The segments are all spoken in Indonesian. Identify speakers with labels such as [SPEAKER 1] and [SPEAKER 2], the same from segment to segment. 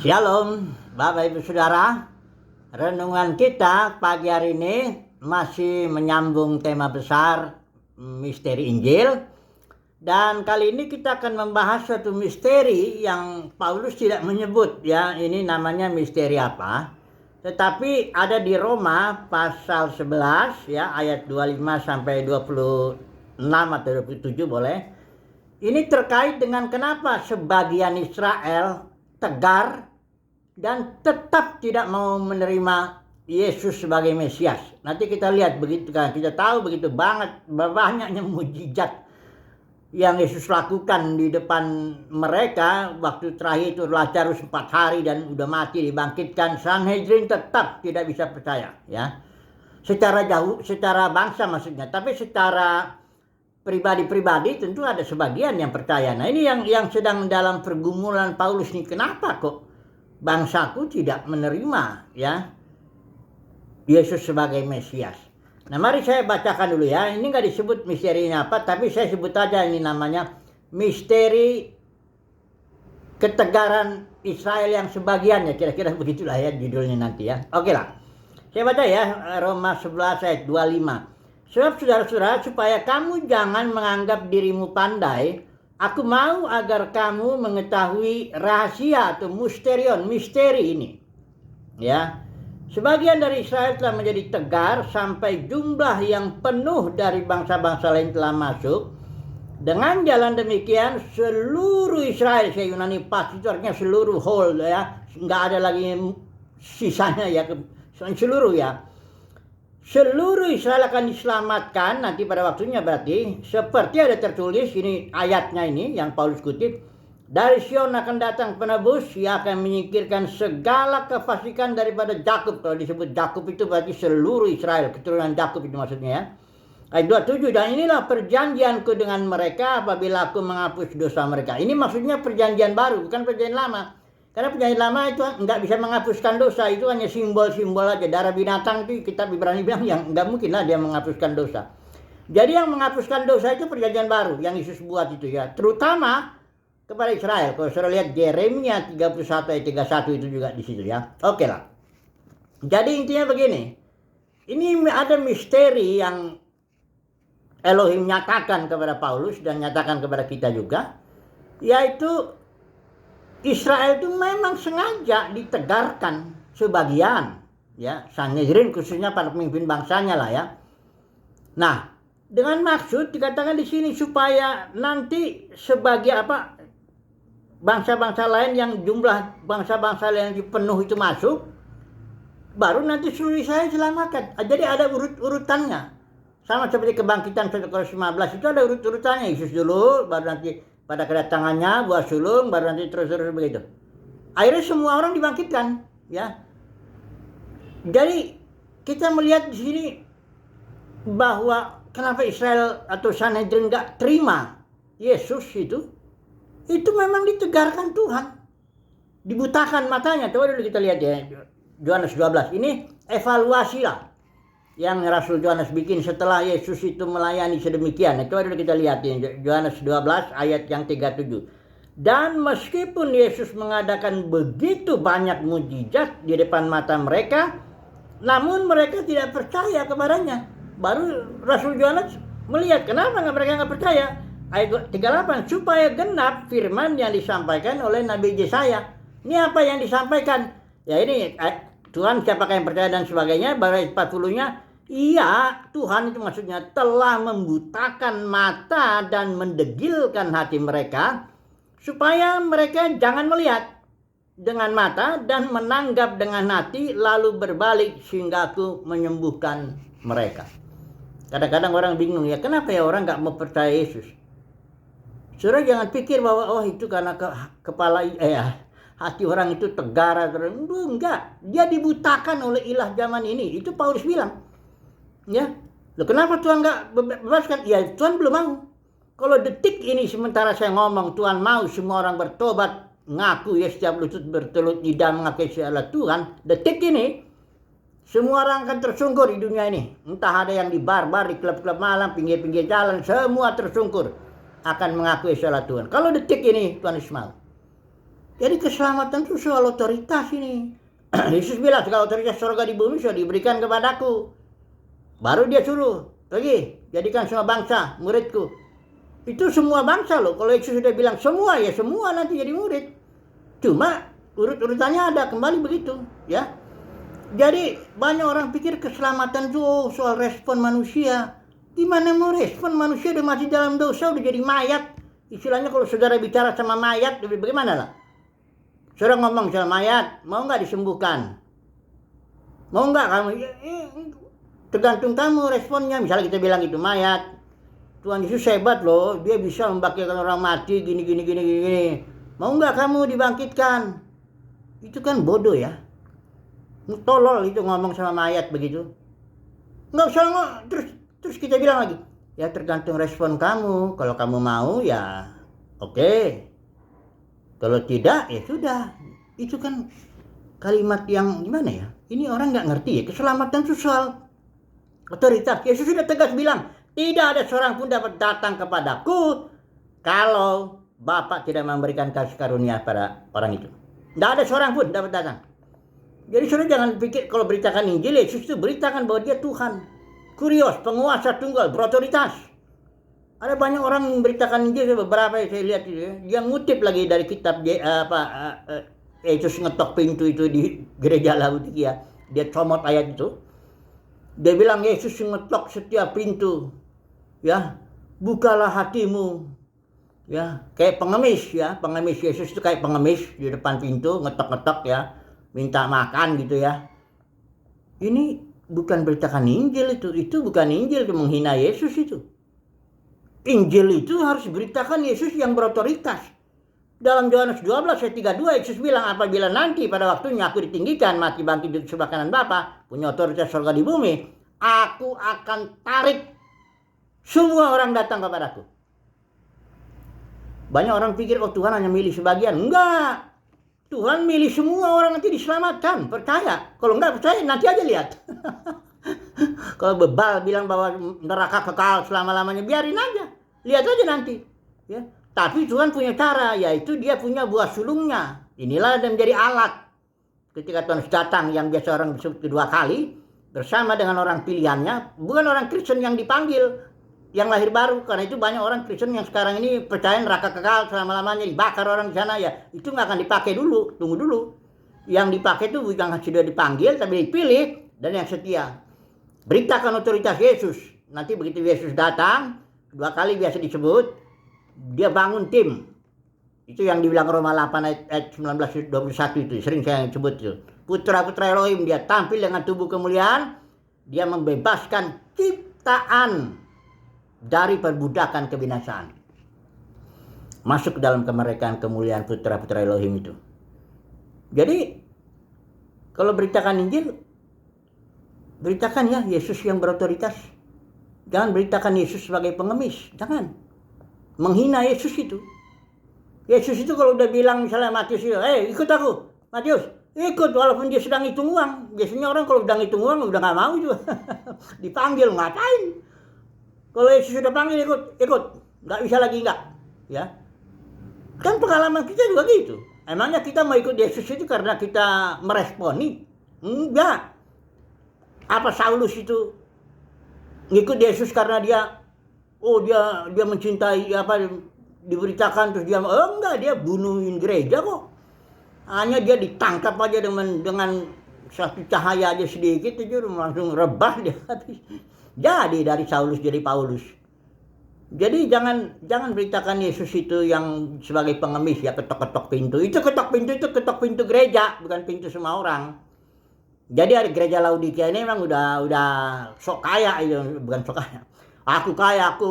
[SPEAKER 1] Shalom, Bapak Ibu Saudara. Renungan kita pagi hari ini masih menyambung tema besar misteri Injil. Dan kali ini kita akan membahas suatu misteri yang Paulus tidak menyebut ya, ini namanya misteri apa. Tetapi ada di Roma pasal 11 ya, ayat 25 sampai 26 atau 27 boleh. Ini terkait dengan kenapa sebagian Israel tegar dan tetap tidak mau menerima Yesus sebagai Mesias. Nanti kita lihat begitu kan, kita tahu begitu banget banyaknya mujizat yang Yesus lakukan di depan mereka. Waktu terakhir itu Lazarus 4 hari dan udah mati dibangkitkan. Sanhedrin tetap tidak bisa percaya ya. Secara jauh, secara bangsa maksudnya, tapi secara pribadi-pribadi tentu ada sebagian yang percaya. Nah ini yang sedang dalam pergumulan Paulus nih. Kenapa kok bangsaku tidak menerima ya Yesus sebagai Mesias? Nah mari saya bacakan dulu ya. Ini nggak disebut misterinya apa, tapi saya sebut aja ini namanya misteri ketegaran Israel yang sebagian ya. Kira-kira begitulah ya judulnya nanti ya. Oke lah. Saya baca ya Roma 11 ayat 25. Sebab saudara-saudara, supaya kamu jangan menganggap dirimu pandai, aku mau agar kamu mengetahui rahasia atau misteri ini. Ya, sebagian dari Israel telah menjadi tegar sampai jumlah yang penuh dari bangsa-bangsa lain telah masuk. Dengan jalan demikian, seluruh Israel, saya Yunani pas itu artinya seluruh whole ya, nggak ada lagi sisanya ya, seluruh ya. Seluruh Israel akan diselamatkan nanti pada waktunya, berarti seperti ada tertulis ini ayatnya ini yang Paulus kutip, dari Sion akan datang penebus, ia akan menyingkirkan segala kefasikan daripada Yakub. Kalau disebut Yakub itu berarti seluruh Israel, keturunan Yakub itu maksudnya ya. Ayat 27, dan inilah perjanjianku dengan mereka apabila aku menghapus dosa mereka. Ini maksudnya perjanjian baru, bukan perjanjian lama. Karena perjanjian lama itu nggak bisa menghapuskan dosa, itu hanya simbol-simbol aja. Darah binatang itu kitab Ibrani bilang yang nggak mungkin lah dia menghapuskan dosa. Jadi yang menghapuskan dosa itu perjanjian baru yang Yesus buat itu ya. Terutama kepada Israel. Kalau saudara lihat Yeremia 31 ayat 31 itu juga di situ ya. Oke lah. Jadi intinya begini. Ini ada misteri yang Elohim nyatakan kepada Paulus dan nyatakan kepada kita juga. Yaitu Israel itu memang sengaja ditegarkan sebagian ya, Sanhedrin khususnya para pemimpin bangsanya lah ya. Nah, dengan maksud dikatakan di sini supaya nanti sebagai apa bangsa-bangsa lain yang jumlah bangsa-bangsa lain yang penuh itu masuk, baru nanti seluruh Israel diselamatkan. Jadi ada urutannya. Sama seperti kebangkitan 1 Korintus 15 itu ada urutannya. Yesus dulu, baru nanti pada kedatangannya buah sulung, baru nanti terus-terus begitu. Akhirnya semua orang dibangkitkan, ya. Jadi kita melihat di sini bahwa kenapa Israel atau Sanhedrin nggak terima Yesus itu memang ditegarkan Tuhan, dibutakan matanya. Coba dulu kita lihat ya, Yohanes 12. Ini evaluasi lah yang Rasul Yohanes bikin setelah Yesus itu melayani sedemikian. Coba dulu kita lihat ini Yohanes 12 ayat yang 37. Dan meskipun Yesus mengadakan begitu banyak mujizat di depan mata mereka, namun mereka tidak percaya kepadanya. Baru Rasul Yohanes melihat kenapa mereka nggak percaya. Ayat 38, supaya genap firman yang disampaikan oleh Nabi Yesaya. Ini apa yang disampaikan? Ya ini Tuhan siapakah yang percaya dan sebagainya. Baru ayat 40-nya, iya, Tuhan itu maksudnya telah membutakan mata dan mendegilkan hati mereka, supaya mereka jangan melihat dengan mata dan menanggap dengan hati, lalu berbalik sehingga aku menyembuhkan mereka. Kadang-kadang orang bingung ya, kenapa ya orang nggak mau percaya Yesus? Saudara jangan pikir bahwa oh itu karena kepala hati orang itu tegar atau enggak. Dia dibutakan oleh ilah zaman ini. Itu Paulus bilang. Ya, loh kenapa Tuhan nggak bebaskan? Ya Tuhan belum mau. Kalau detik ini sementara saya ngomong Tuhan mau semua orang bertobat, ngaku ya setiap lutut bertelut lidah mengakui adalah Tuhan. Detik ini semua orang akan tersungkur di dunia ini. Entah ada yang di bar-bar, di klub-klub malam, pinggir-pinggir jalan, semua tersungkur akan mengakui salah Tuhan. Kalau detik ini Tuhan Yesus mau. Jadi keselamatan itu soal otoritas ini. Yesus bilang, segala otoritas surga di bumi sudah diberikan kepadaku. Baru dia suruh, pergi, jadikan semua bangsa muridku. Itu semua bangsa loh. Kalau Yesus sudah bilang semua, ya semua nanti jadi murid. Cuma urut-urutannya ada, kembali begitu. Ya. Jadi banyak orang pikir keselamatan itu soal respon manusia. Gimana mau respon manusia udah masih dalam dosa, udah jadi mayat. Istilahnya kalau saudara bicara sama mayat, bagaimana lah? Saudara ngomong sama mayat, mau nggak disembuhkan? Mau nggak kamu? Tergantung kamu responnya. Misalnya kita bilang itu mayat, Tuhan Yesus hebat loh, dia bisa membangkitkan orang mati gini. Mau nggak kamu dibangkitkan? Itu kan bodoh ya. Tolol itu ngomong sama mayat begitu. Nggak usah terus kita bilang lagi, ya tergantung respon kamu. Kalau kamu mau ya oke. Kalau tidak, ya sudah. Itu kan kalimat yang gimana ya? Ini orang nggak ngerti ya. Keselamatan itu soal otoritas. Yesus sudah tegas bilang, tidak ada seorang pun dapat datang kepadaku kalau Bapa tidak memberikan kasih karunia pada orang itu. Tidak ada seorang pun dapat datang. Jadi saudara jangan pikir kalau beritakan Injil, Yesus itu beritakan bahwa dia Tuhan. Kurios, penguasa tunggal, berotoritas. Ada banyak orang yang memberitakan Injil, beberapa yang saya lihat itu ya. Dia ngutip lagi dari kitab Yesus ngetok pintu itu di gereja Laodikia. Dia comot ayat itu. Dia bilang Yesus ngetok setiap pintu. Ya, bukalah hatimu. Ya, kayak pengemis ya. Pengemis Yesus itu kayak pengemis di depan pintu ngetok-ngetok ya. Minta makan gitu ya. Ini bukan beritakan Injil itu bukan Injil, itu menghina Yesus itu. Injil itu harus diberitakan Yesus yang berotoritas. Dalam Yohanes 12 ayat 32 Yesus bilang, apabila nanti pada waktunya aku ditinggikan, mati bangkit di sebelah kanan Bapa, punya otoritas surga di bumi, aku akan tarik semua orang datang kepadaku. Banyak orang pikir Tuhan hanya milih sebagian. Enggak. Tuhan milih semua orang nanti diselamatkan. Percaya. Kalau enggak percaya nanti aja lihat. Kalau bebal bilang bahwa neraka kekal selama-lamanya, biarin aja. Lihat aja nanti. Ya. Tapi Tuhan punya cara, yaitu dia punya buah sulungnya. Inilah yang menjadi alat. Ketika Tuhan datang, yang biasa orang disebut kedua kali, bersama dengan orang pilihannya, bukan orang Kristen yang dipanggil, yang lahir baru. Karena itu banyak orang Kristen yang sekarang ini percaya neraka kekal selama-lamanya, dibakar orang di sana, ya itu nggak akan dipakai dulu, tunggu dulu. Yang dipakai itu bukan sudah dipanggil, tapi dipilih, dan yang setia. Beritakan otoritas Yesus. Nanti begitu Yesus datang, dua kali biasa disebut, dia bangun tim. Itu yang dibilang Roma 8 ayat 19-21 itu, sering saya sebut itu. Putra-putra Elohim, dia tampil dengan tubuh kemuliaan, dia membebaskan ciptaan dari perbudakan kebinasaan. Masuk ke dalam kemerdekaan kemuliaan putra-putra Elohim itu. Jadi, kalau beritakan Injil, beritakan ya Yesus yang berotoritas. Jangan beritakan Yesus sebagai pengemis. Jangan. Menghina Yesus itu. Yesus itu kalau udah bilang misalnya Matius, ikut aku. Matius, ikut walaupun dia sedang hitung uang. Biasanya orang kalau udah ngitung uang udah gak mau juga. Dipanggil, ngapain? Kalau Yesus sudah panggil, ikut. Gak bisa lagi enggak. Ya. Kan pengalaman kita juga gitu. Emangnya kita mau ikut Yesus itu karena kita meresponi? Enggak. Apa Saulus itu ngikut Yesus karena dia mencintai diberitakan terus dia enggak, dia bunuhin gereja kok. Hanya dia ditangkap aja dengan satu cahaya aja sedikit aja langsung rebah dia habis. Jadi dari Saulus jadi Paulus. Jadi jangan beritakan Yesus itu yang sebagai pengemis ya, ketok-ketok pintu. Itu ketok pintu gereja, bukan pintu semua orang. Jadi ada gereja Laodikia ini memang udah sok kaya, bukan sok kaya. Aku kaya, aku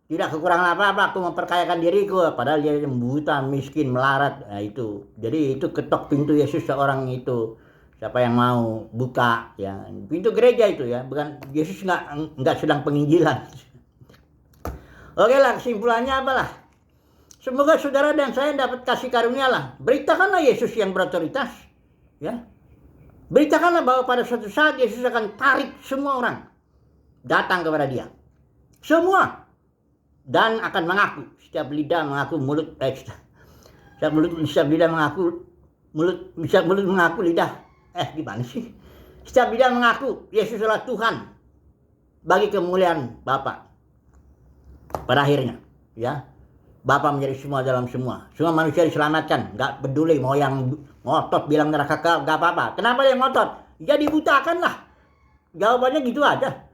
[SPEAKER 1] tidak kekurangan apa-apa, aku memperkayakan diriku. Padahal dia buta, miskin, melarat. Nah itu. Jadi itu ketok pintu Yesus seorang itu. Siapa yang mau buka ya. Pintu gereja itu ya, bukan Yesus enggak sedang penginjilan. Oke lah, kesimpulannya apalah? Semoga saudara dan saya dapat kasih karunia lah. Beritakanlah Yesus yang berotoritas. Ya. Beritakanlah bahwa pada suatu saat Yesus akan tarik semua orang datang kepada dia. Semua. Dan akan mengaku. Setiap lidah mengaku, mulut. Setiap lidah mengaku mulut mengaku lidah. Gimana sih? Setiap lidah mengaku Yesus adalah Tuhan bagi kemuliaan Bapa. Pada akhirnya, ya, Bapa menjadi semua dalam semua. Semua manusia diselamatkan, nggak peduli mau yang ngotot bilang neraka kekal, nggak apa-apa. Kenapa yang ngotot? Ya dibutakan lah. Jawabannya gitu aja.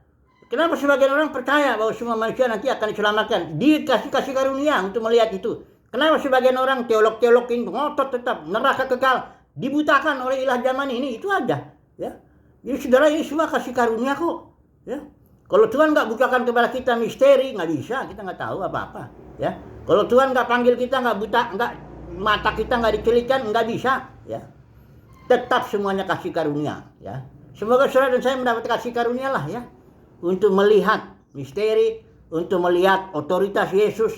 [SPEAKER 1] Kenapa sebagian orang percaya bahwa semua manusia nanti akan diselamatkan? Dikasih kasih karunia untuk melihat itu. Kenapa sebagian orang teolog-teolog ini ngotot tetap neraka kekal? Dibutakan oleh ilah zaman ini, itu aja. Ya. Jadi saudara, ini semua kasih karunia kok. Ya. Kalau Tuhan nggak bukakan kepada kita misteri, nggak bisa, kita nggak tahu apa-apa. Ya. Kalau Tuhan nggak panggil kita, nggak buta, nggak mata kita nggak dikelitkan, nggak bisa. Ya. Tetap semuanya kasih karunia. Ya. Semoga saudara dan saya mendapat kasih karunia lah ya, untuk melihat misteri, untuk melihat otoritas Yesus,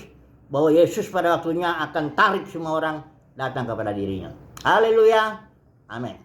[SPEAKER 1] bahwa Yesus pada waktunya akan tarik semua orang datang kepada dirinya. Haleluya. Amin.